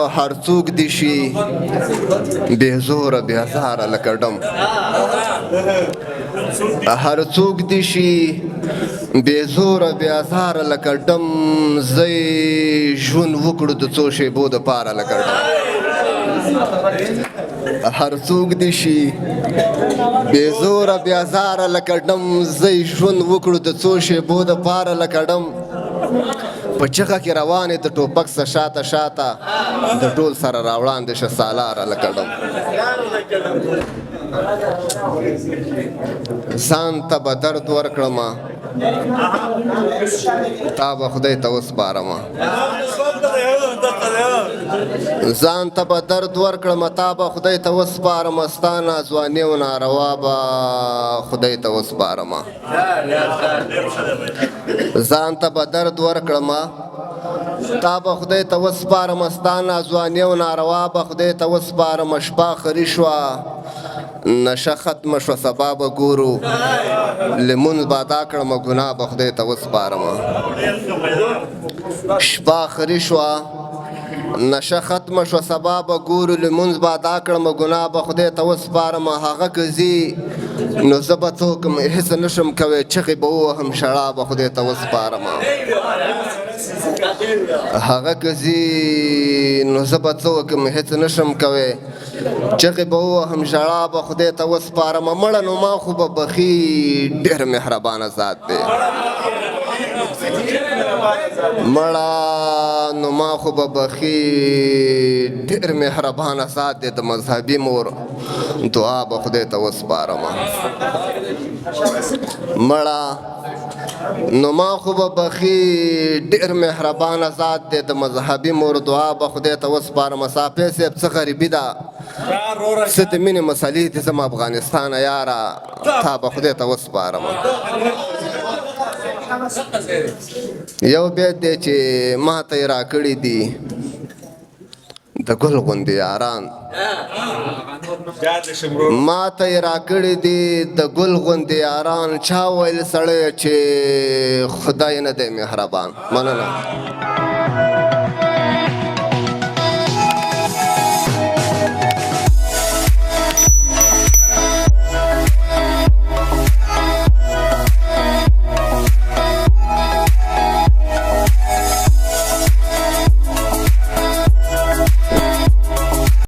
هر څوک دې شي بې زوره بې ازاره لکه ډم هر څوک دې شي بې زوره بې ازاره لکه ډم زه ژوند وکړو د څو شېبو دپاره لکه ډم هر څوک دې شي بې زوره بې ازاره لکه ډم زه ژوند وکړو د څو شېبو دپاره لکه ډم په چغه کې روانې د ټوپک څه شاته شاته د ډول سره راوړاندې شه سالاره لکه ډم ځان ته به درد ورکړمه تا به خدای ته وسپارمه ځان ته به درد ورکړمه تا به خدای ته وسپارمه ستا ناځواني او ناروا به خدای ته وسپارمه ځان ته به درد ورکړمه تا به خدای ته وسپارمه ستا ناځواني او ناروا به خدای ته وسپارمه شپه خري شوه نشه ختمه شوه سبا به ګورو لمونځ به ادا کړمه ګناه به خدای ته وسپارمه شپه خري شوه نشه ختمه شوه سبا به ګورو لمونځ به ادا کړمه ګناه به خدای ته وسپارمه هغه که ځي نو زه به څه وکړم هېڅ نشم کوی چغې به ووهم ژړا به خدای ته وسپارمه هغه که ځي نو زه به څه وکړم هېڅ نشم کوی چغې به ووهم ژړا به خدای ته وسپارمه مړه نو ما خو به بخي ډېر مهربانه ذات دی مړه نو ما خو به بخي ډېر مهربانه ذات دی د مذهبي مور دعا به خدای ته وسپارمه مړه نو ما خو به بخي ډېر مهربانه ذات دی د مذهبي مور دعا به خدای ته وسپارمه صافی صاحب څه غریبي ده څه د مینې مسلې دي زما افغانستانه یاره تا به خدای ته وسپارمه یو بیت دی چې ما ته یې راکړي دي د ګل غوندې یاران ما ته یې راکړي دي د ګل غوندې یاران چا ویل سړی چې خدای نه دی مهربان مننه